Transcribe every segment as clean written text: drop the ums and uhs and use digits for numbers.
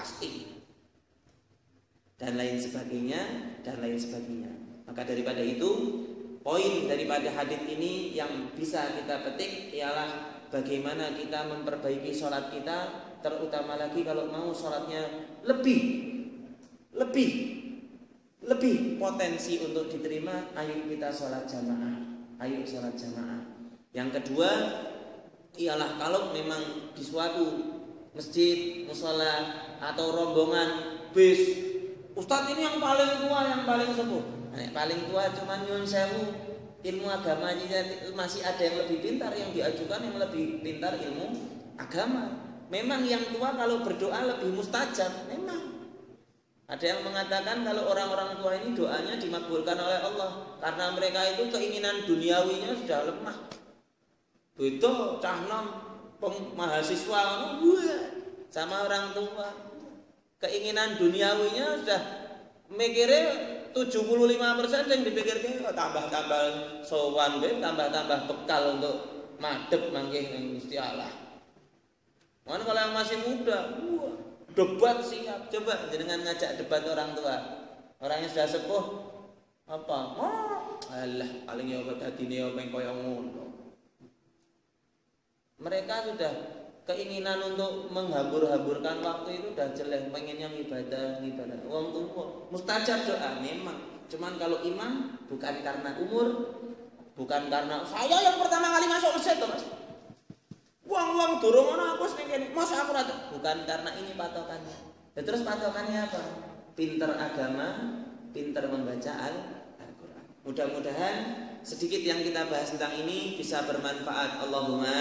pasti, dan lain sebagainya dan lain sebagainya. Maka daripada itu, poin daripada hadis ini yang bisa kita petik ialah bagaimana kita memperbaiki sholat kita, terutama lagi kalau mau sholatnya lebih potensi untuk diterima. Ayo kita sholat jamaah, ayo sholat jamaah. Yang kedua ialah kalau memang di suatu masjid, mushola atau rombongan bis, ustadz ini yang paling tua, yang paling sepuh. Paling tua cuman nyun sewu, ilmu agama masih ada yang lebih pintar, yang diajukan yang lebih pintar ilmu agama. Memang yang tua kalau berdoa lebih mustajab. Memang ada yang mengatakan kalau orang-orang tua ini doanya dimakbulkan oleh Allah karena mereka itu keinginan duniawinya sudah lemah. Betul cah nom mahasiswa sama orang tua, keinginan duniawinya sudah mikirnya 75% yang dipikirkan tambah-tambah sowan, tambah-tambah bekal untuk madhep mangke ning Gusti Allah. Kalau yang masih muda, debat siap. Coba dengan ngajak debat orang tua, orang yang sudah sepuh apa? Alah paling ya dadine ya peng koyo ngono. Mereka sudah keinginan untuk menghambur-hamburkan waktu itu udah jelek, pengennya ibadah. Wong tua mustajab doa memang. Cuman kalau imam bukan karena umur, bukan karena saya yang pertama kali masuk masjid tuh Mas. Wong durung ana aku ning kene, masa aku rada. Bukan karena ini patokannya. Ya, terus patokannya apa? Pinter agama, pinter membaca Al-Qur'an. Mudah-mudahan sedikit yang kita bahas tentang ini bisa bermanfaat. Allahumma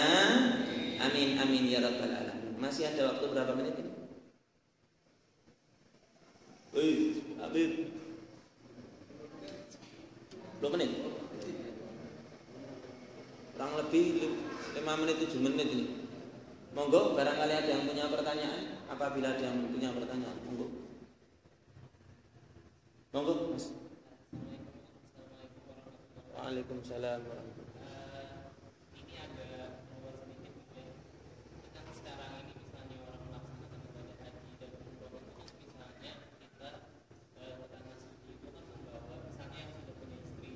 amin amin ya rabbal alamin. Masih ada waktu berapa menit ini? Habib. 2 menit. Kurang lebih 5 menit 7 menit ini. Monggo barangkali ada yang punya pertanyaan. Apabila ada yang punya pertanyaan, monggo. Monggo Mas. Waalaikumsalam warahmatullahi wabarakatuh. Ini agak keluar sedikit gitu ya. Kan sekarang ini misalnya orang melaksanakan ibadah haji dan umroh itu misalnya kita tanah suci itu kan membawa misalnya yang sudah punya istri.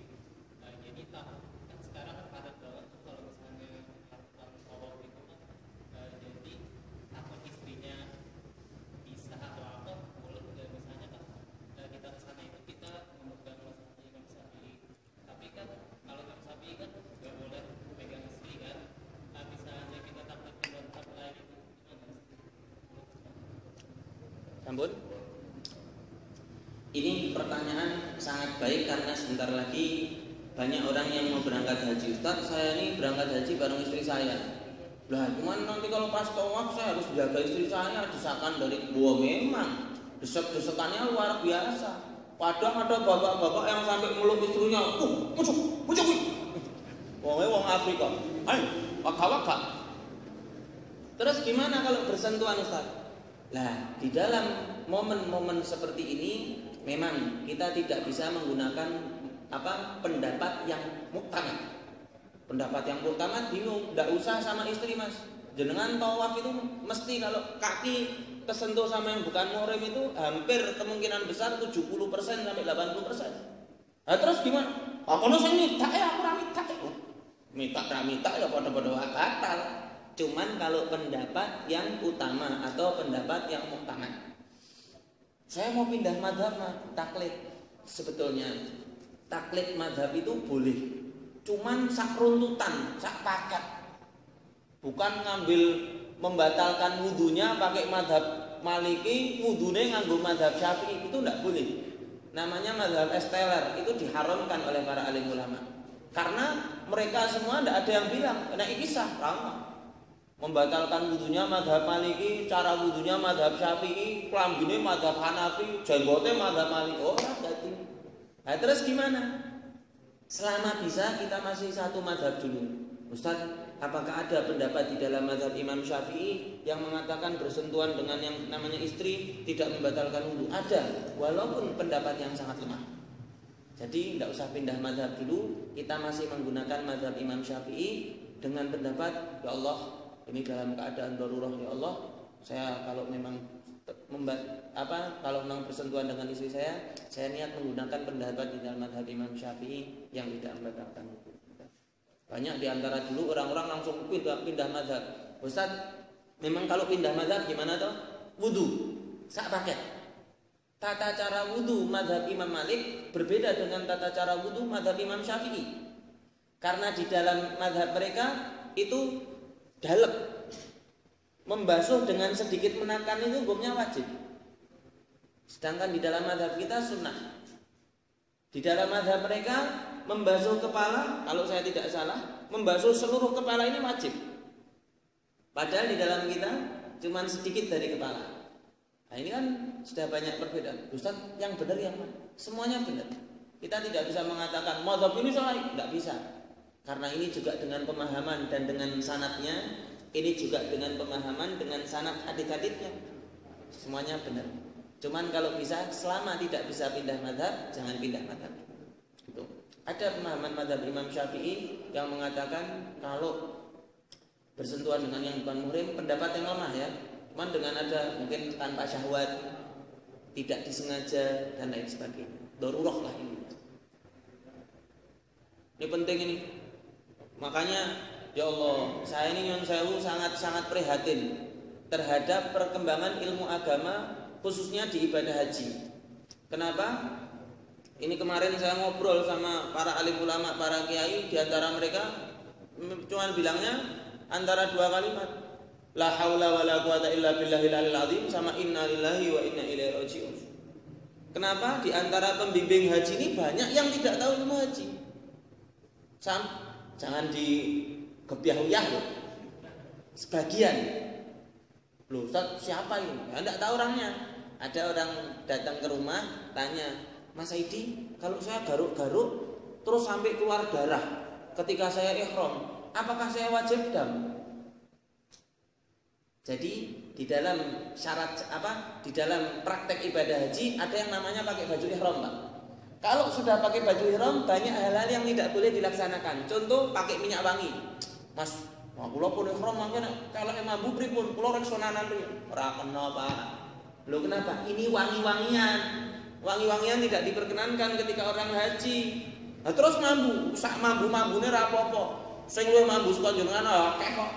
Jadi tahu kan sekarang kan padat banget tuh kalau misalnya harus tawaf itu kan jadi takut istrinya bisa atau apa boleh nggak misalnya kan kita kesana itu kita memegang masalah Imam Syafi'i. Tapi kan kalau Imam Syafi'i kan nggak boleh pegang istri kan. Nah, misalnya kita takut di mazhab lain itu gimana? Sampun. Ini pertanyaan sangat baik karena sebentar lagi banyak orang yang mau berangkat haji. Ustaz, saya ini berangkat haji bareng istri saya. Lah, cuman nanti kalau pas tawaf saya harus jaga istri saya, desakan dari gua memang. Desek-desekannya luar biasa. Padahal ada bapak-bapak yang sampai meluk istrinya. Muncul. Wong Afrika. Ayo, waka-waka. Terus gimana kalau bersentuhan Ustaz? Lah, di dalam momen-momen seperti ini memang kita tidak bisa menggunakan pendapat yang muktamad. Pendapat yang muktamad bingung, enggak usah sama istri Mas. Jenengan tawaf itu mesti kalau kaki kesentuh sama yang bukan muhrim itu hampir kemungkinan besar 70% sampai 80%. Nah terus gimana? Aku sing mitak ya aku ra mitak. Mitak ya padha-padha batal. Cuman kalau pendapat yang utama atau pendapat yang muktamad. Saya mau pindah mazhab taklid. Sebetulnya taklid mazhab itu boleh. Cuman sak runtutan, sak paket. Bukan ngambil membatalkan wudunya pakai mazhab Maliki, wudunya nganggo mazhab Syafi'i, itu enggak boleh. Namanya mazhab esteller, itu diharamkan oleh para alim ulama. Karena mereka semua enggak ada yang bilang, nah ini sah, membatalkan wudunya mazhab Maliki, cara wudunya mazhab Syafi'i, klambine mazhab Hanafi, jenggote mazhab Maliki. Oh, jadi. Nah, terus gimana? Selama bisa kita masih satu mazhab dulu. Ustaz, apakah ada pendapat di dalam mazhab Imam Syafi'i yang mengatakan bersentuhan dengan yang namanya istri tidak membatalkan wudu? Ada, walaupun pendapat yang sangat lemah. Jadi tidak usah pindah mazhab dulu, kita masih menggunakan mazhab Imam Syafi'i dengan pendapat, ya Allah, ini dalam keadaan darurat ya Allah, saya kalau memang kalau memang bersentuhan dengan istri saya niat menggunakan pendapat di dalam mazhab Imam Syafi'i yang tidak membatalkan wudu. Banyak di antara dulu orang-orang langsung pindah mazhab. Ustaz, memang kalau pindah mazhab gimana toh? Wudu, sak paket. Tata cara wudu mazhab Imam Malik berbeda dengan tata cara wudu mazhab Imam Syafi'i. Karena di dalam mazhab mereka itu dalek. Membasuh dengan sedikit menakan itu hukumnya wajib. Sedangkan di dalam mazhab kita sunnah. Di dalam mazhab mereka membasuh kepala, kalau saya tidak salah, membasuh seluruh kepala ini wajib. Padahal di dalam kita cuma sedikit dari kepala. Nah ini kan sudah banyak perbedaan. Ustaz, yang benar yang mana? Semuanya benar. Kita tidak bisa mengatakan mazhab ini salah, tidak bisa. Karena ini juga dengan pemahaman dan dengan sanadnya. Ini juga dengan pemahaman, dengan sanad hadits-haditsnya. Semuanya benar. Cuman kalau bisa, selama tidak bisa pindah mazhab, jangan pindah mazhab. Gitu. Ada pemahaman mazhab Imam Syafi'i yang mengatakan kalau bersentuhan dengan yang bukan muhrim, pendapat yang lemah ya. Cuman dengan ada mungkin tanpa syahwat, tidak disengaja dan lain sebagainya. Darurah lah ini. Ini penting ini. Makanya ya Allah, saya ini nyun sewu sangat prihatin terhadap perkembangan ilmu agama khususnya di ibadah haji. Kenapa? Ini kemarin saya ngobrol sama para alim ulama, para kiai, di antara mereka cuma bilangnya antara dua kalimat. La haula wala quwata illa billahil aliyil azim sama inna lillahi wa inna ilaihi raji'un. Kenapa? Di antara pembimbing haji ini banyak yang tidak tahu ilmu haji. Jangan di kebiah-uyah loh. Sebagian loh, Ustaz siapa ini? Ya, enggak tahu orangnya. Ada orang datang ke rumah tanya, Mas Aidi, kalau saya garuk-garuk terus sampai keluar darah ketika saya ihram, apakah saya wajib dam? Jadi di dalam syarat di dalam praktek ibadah haji ada yang namanya pakai baju ihram, Pak. Kalau sudah pakai baju ihram banyak hal-hal yang tidak boleh dilaksanakan. Contoh pakai minyak wangi. Mas, kula pun ihram mangke nek keleke mambu pripun? Kula rek sonanan riyen. Ora kena, Pak. Lho kenapa? Ini wangi-wangian. Wangi-wangian tidak diperkenankan ketika orang haji. Nah, terus mambu, sak mambu-mambune ora apa-apa. Sing luwih mambu saka jenengan akeh kok.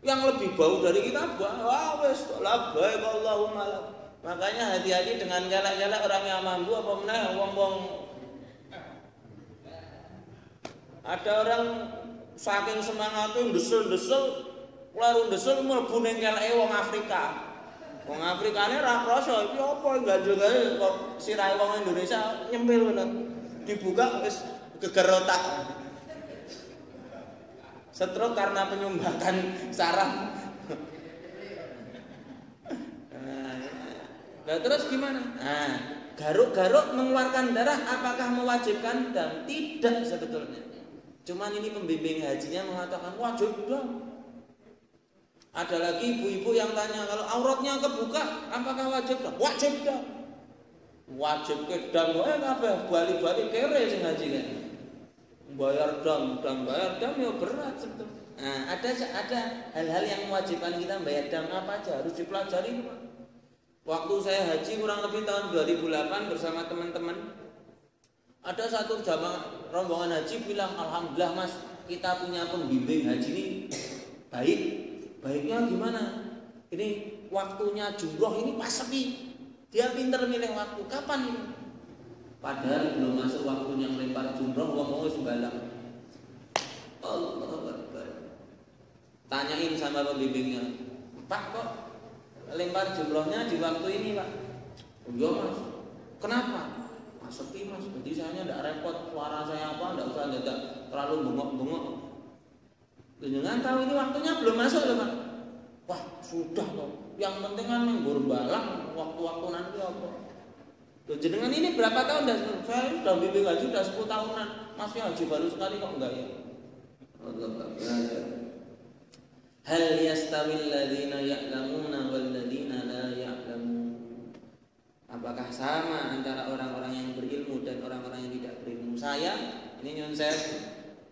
Yang lebih bau dari kita, wah wis labbaik Allahumma la. Makanya hati-hati dengan galak-galak orang yang mambu apa meneh wong-wong. Ada orang saking semangatnya ndesel-ndesel, lalu ndesel mlebu ning keleke wong Afrika. Wong Afrikane ra krasa iki apa ganjel-ganjel kok sirahe wong Indonesia nyempil ngono. Dibuka wis geger otak. Stroke karena penyumbatan saraf. Nah, terus gimana? Nah, garuk-garuk mengeluarkan darah apakah mewajibkan dam? Tidak sebetulnya. Cuman ini pembimbing hajinya mengatakan wajib dam. Ada lagi ibu-ibu yang tanya kalau auratnya kebuka apakah wajib dam? Wajib dam. Wajib ke dam wae kabeh bali-bali kere sing haji kan. Bayar dam bayar dam ya berat sebetulnya. Nah, ada hal-hal yang mewajibkan kita bayar dam apa aja harus dipelajari. Waktu saya haji kurang lebih tahun 2008 bersama teman-teman, ada satu jamaah rombongan haji bilang, alhamdulillah Mas, kita punya pembimbing haji ini baik. Baiknya gimana? Ini waktunya jumroh ini pas sepi. Dia pinter milih waktu. Kapan ini? Padahal belum masuk waktunya melempar jumroh, ngomong sembalang. Allahu Akbar. Tanyain sama pembimbingnya, Pak kok lempar jumrohnya di waktu ini, Pak? Iya Mas. Kenapa? Mas sepi Mas. Jadi saya tidak repot suara saya apa, tidak usah tidak terlalu bengok-bengok. Jangan tahu ini waktunya belum masuk loh Pak. Wah sudah toh. Yang penting kan menggor balang waktu-waktu nanti apa. Loh, jenengan ini berapa tahun dah? Saya sudah bimbing haji sudah 10 tahunan. Masih haji baru sekali kok enggak ya? Hal yastawil ladzina ya'lamuna wal ladzina la ya'lamun. Apakah sama antara orang-orang yang berilmu dan orang-orang yang tidak berilmu? Saya ini nyun saya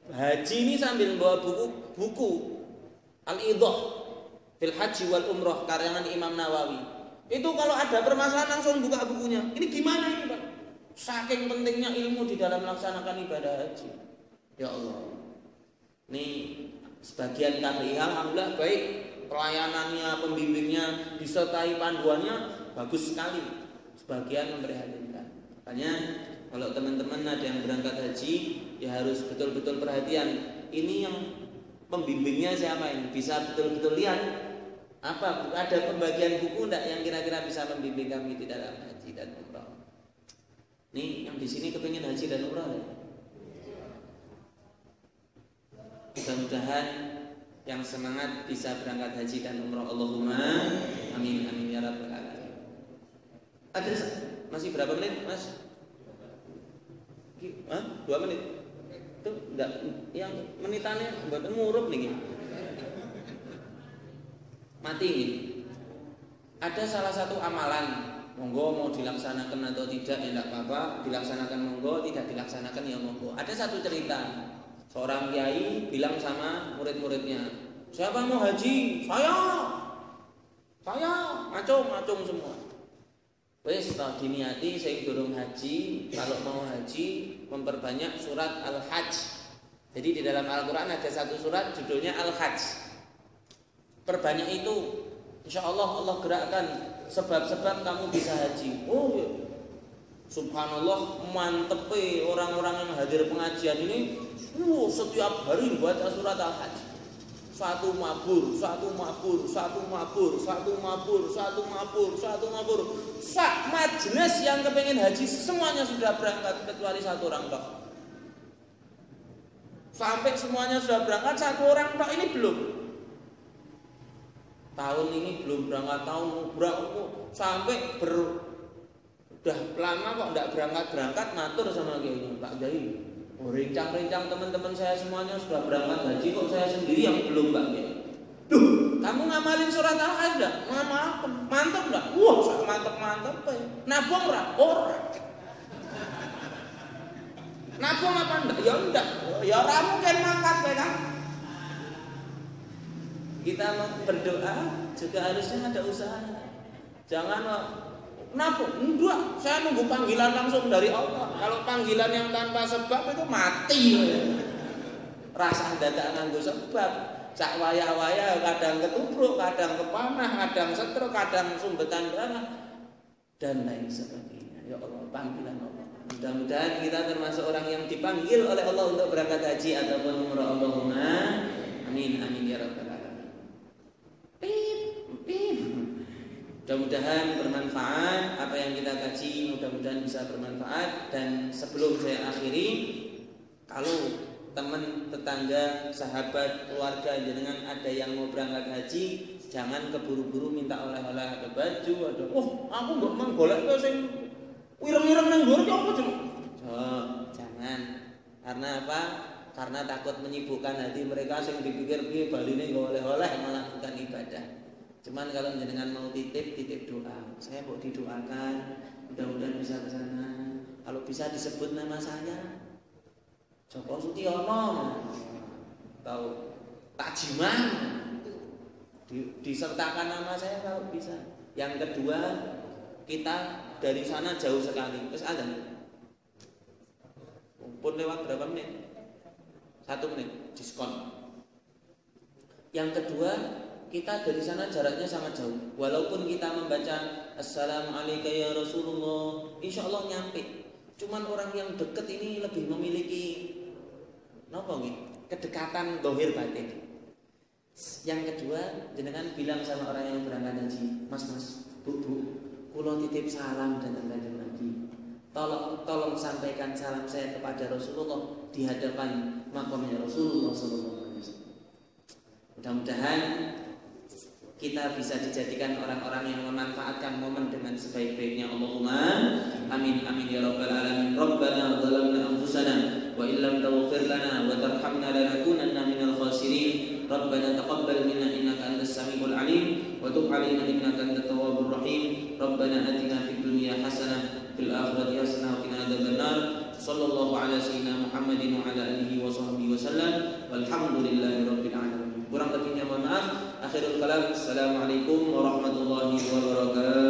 haji ini sambil bawa buku Al-Idah Fil Haji wal Umroh karangan Imam Nawawi. Itu kalau ada permasalahan langsung buka bukunya. Ini gimana ini Pak? Saking pentingnya ilmu di dalam melaksanakan ibadah haji. Ya Allah. Ini sebagian KPI alhamdulillah baik, pelayanannya, pembimbingnya, disertai panduannya bagus sekali. Sebagian memprihatinkan. Makanya kalau teman-teman ada yang berangkat haji, ya harus betul-betul perhatian. Ini yang pembimbingnya siapa ini? Bisa betul-betul lihat apa ada pembagian buku enggak yang kira-kira bisa membimbing kami di dalam haji dan umrah. Nih yang di sini kepingin haji dan umrah ya? Mudah-mudahan yang semangat bisa berangkat haji dan umrah. Allahumma amin amin ya rabbal alamin. Ada masih berapa menit Mas? 2 menit. Itu enggak yang menitannya buat ngurup nih. Mati ini. Ada salah satu amalan, monggo mau dilaksanakan atau tidak ya tidak apa-apa, dilaksanakan monggo, tidak dilaksanakan ya monggo. Ada satu cerita, seorang kiai bilang sama murid-muridnya, siapa mau haji? Saya, macung semua. Wes tak diniati saya durung haji, kalau mau haji memperbanyak surat Al-Hajj. Jadi di dalam Al-Quran ada satu surat judulnya Al-Hajj. Perbanyak itu, insya Allah Allah gerakkan sebab-sebab kamu bisa haji. Oh ya. Subhanallah mantep orang-orang yang hadir pengajian ini setiap hari baca surat Al-Hajj. Satu mabur. Sak majelis yang kepengen haji semuanya sudah berangkat kecuali satu orang tok. Sampai semuanya sudah berangkat, satu orang tok ini belum. Tahun ini belum berangkat, tahun berangkat sampai udah lama kok enggak berangkat matur sama kiainya, Pak Kiai. Rincang-rincang teman-teman saya semuanya sudah berangkat haji, kok saya sendiri yang belum Pak Kiai. Duh, kamu ngamalin surat Al-Hajj enggak? Mantap enggak? Wah, mantap ya. Nabung enggak? Ora. Nabung apa enggak? Ya enggak. Ya ora mungkin mangkat ya kan. Kita berdoa juga harusnya ada usaha. Jangan nabung, enggak. Saya nunggu panggilan langsung dari Allah. Kalau panggilan yang tanpa sebab itu mati. Rasa dadak nganggo sebab. Sak wayah-wayah kadang ketubruk, kadang kepanah, kadang stroke, kadang sumbetan darah dan lain sebagainya. Ya Allah, panggilan Allah. Mudah-mudahan kita termasuk orang yang dipanggil oleh Allah untuk berangkat haji ataupun umrah. Allahumma amin amin ya rabbal alamin. Mudah-mudahan bermanfaat apa yang kita kaji, mudah-mudahan bisa bermanfaat. Dan sebelum saya akhiri, kalau teman, tetangga, sahabat, keluarga jenengan ada yang mau berangkat haji, jangan keburu-buru minta oleh-oleh, ada baju, ada aku nggak mang golek kok sing wireng-wireng nang nggon apa jeneng. Jangan. Karena apa? Karena takut menyibukkan hati mereka sing dipikir piye baline nggak oleh-oleh malah bukan ibadah. Cuman kalau jenengan mau titip doa. Saya mau didoakan, mudah-mudahan bisa ke sana. Kalau bisa disebut nama saya. Joko Sutiono atau Tajiman, disertakan nama saya kalau bisa. Yang kedua, kita dari sana jauh sekali. Terus ada nih. Pun lewat berapa menit? 1 menit diskon. Yang kedua, kita dari sana jaraknya sangat jauh. Walaupun kita membaca Assalamualaikum ya Rasulullah, insya Allah nyampe. Cuman orang yang dekat ini lebih memiliki kedekatan zahir batin. Yang kedua, jenengan bilang sama orang yang berangkat haji, Mas, Bu, kula titip salam datang kanjeng Nabi. Tolong sampaikan salam saya kepada Rasulullah di hadapan makamnya Rasulullah SAW. Mudah-mudahan kita bisa dijadikan orang-orang yang memanfaatkan momen dengan sebaik-baiknya. Allahumma amin amin ya rabbal alamin. Rabbana zalamna anfusana wa illam taghfir lana wa tarhamna lanakunanna minal khasirin. Rabbana taqabbal minna innaka antas samiul alim wa tub alaina innaka antat tawwabur rahim. Rabbana atina fid dunya hasanah fil akhirati hasanah wa qina adzabannar. Sallallahu ala sayyidina Muhammadin wa ala alihi wa sahbihi wasallam. Walhamdulillahirabbil alamin. Kurang lebihnya mohon maaf. Akhirul kalam. Assalamualaikum warahmatullahi wabarakatuh.